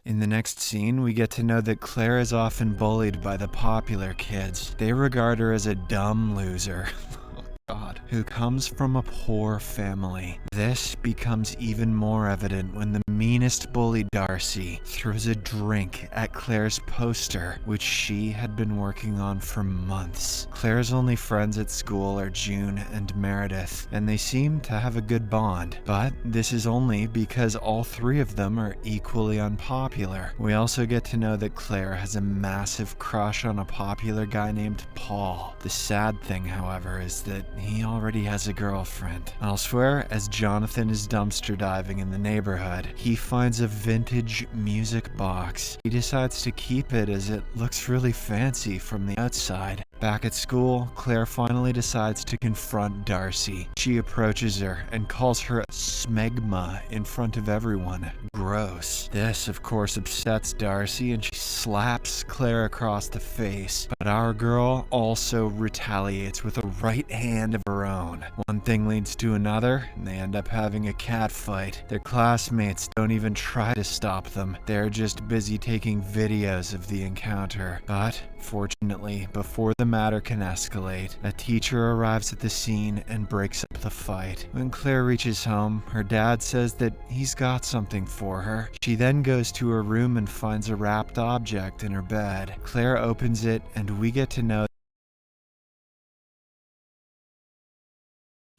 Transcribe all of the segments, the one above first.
In the next scene, we get to know that Claire is often bullied by the popular kids. They regard her as a dumb loser. God, who comes from a poor family. This becomes even more evident when the meanest bully, Darcy, throws a drink at Claire's poster, which she had been working on for months. Claire's only friends at school are June and Meredith, and they seem to have a good bond, but this is only because all three of them are equally unpopular. We also get to know that Claire has a massive crush on a popular guy named Paul. The sad thing, however, is that he already has a girlfriend. Elsewhere, as Jonathan is dumpster diving in the neighborhood, he finds a vintage music box. He decides to keep it as it looks really fancy from the outside. Back at school, Claire finally decides to confront Darcy. She approaches her and calls her a smegma in front of everyone. Gross. This, of course, upsets Darcy and she slaps Claire across the face. But our girl also retaliates with a right hand of her own. One thing leads to another, and they end up having a cat fight. Their classmates don't even try to stop them. They're just busy taking videos of the encounter. But fortunately, before the matter can escalate, a teacher arrives at the scene and breaks up the fight. When Claire reaches home, her dad says that he's got something for her. She then goes to her room and finds a wrapped object in her bed. Claire opens it, and we get to know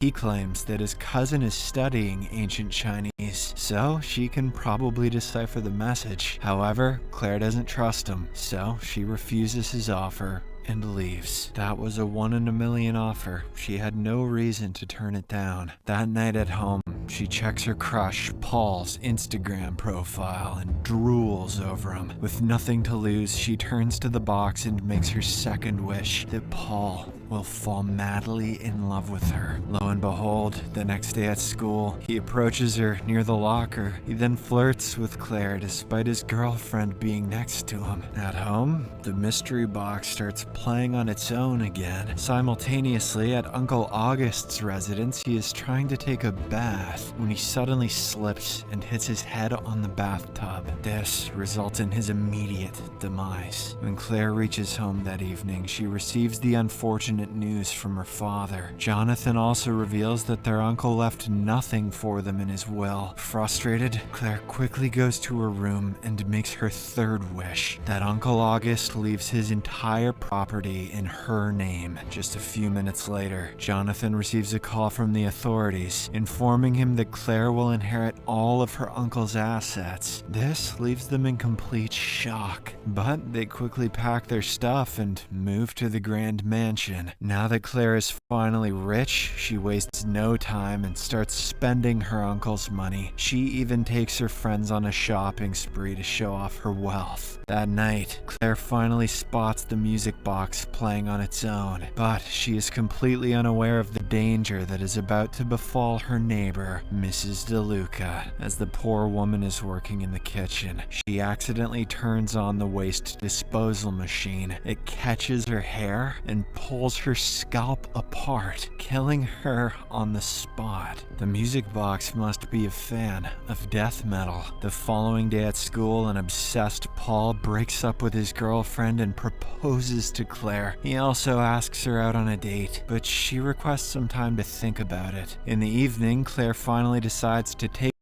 he claims that his cousin is studying ancient Chinese, so she can probably decipher the message. However, Claire doesn't trust him, so she refuses his offer and leaves. That was a 1 in a million offer. She had no reason to turn it down. That night at home, she checks her crush, Paul's Instagram profile and drools over him. With nothing to lose, she turns to the box and makes her second wish that Paul will fall madly in love with her. Lo and behold, the next day at school, he approaches her near the locker. He then flirts with Claire despite his girlfriend being next to him. At home, the mystery box starts playing on its own again. Simultaneously, at Uncle August's residence, he is trying to take a bath when he suddenly slips and hits his head on the bathtub. This results in his immediate demise. When Claire reaches home that evening, she receives the unfortunate news from her father. Jonathan also reveals that their uncle left nothing for them in his will. Frustrated, Claire quickly goes to her room and makes her third wish, that Uncle August leaves his entire property in her name. Just a few minutes later, Jonathan receives a call from the authorities, informing him that Claire will inherit all of her uncle's assets. This leaves them in complete shock, but they quickly pack their stuff and move to the grand mansion. Now that Claire is finally rich, she wastes no time and starts spending her uncle's money. She even takes her friends on a shopping spree to show off her wealth. That night, Claire finally spots the music box playing on its own, but she is completely unaware of the danger that is about to befall her neighbor, Mrs. DeLuca. As the poor woman is working in the kitchen, she accidentally turns on the waste disposal machine. It catches her hair and pulls her scalp apart, killing her on the spot. The music box must be a fan of death metal. The following day at school, an obsessed Paul breaks up with his girlfriend and proposes to Claire. He also asks her out on a date, but she requests some time to think about it. In the evening, Claire finally decides to take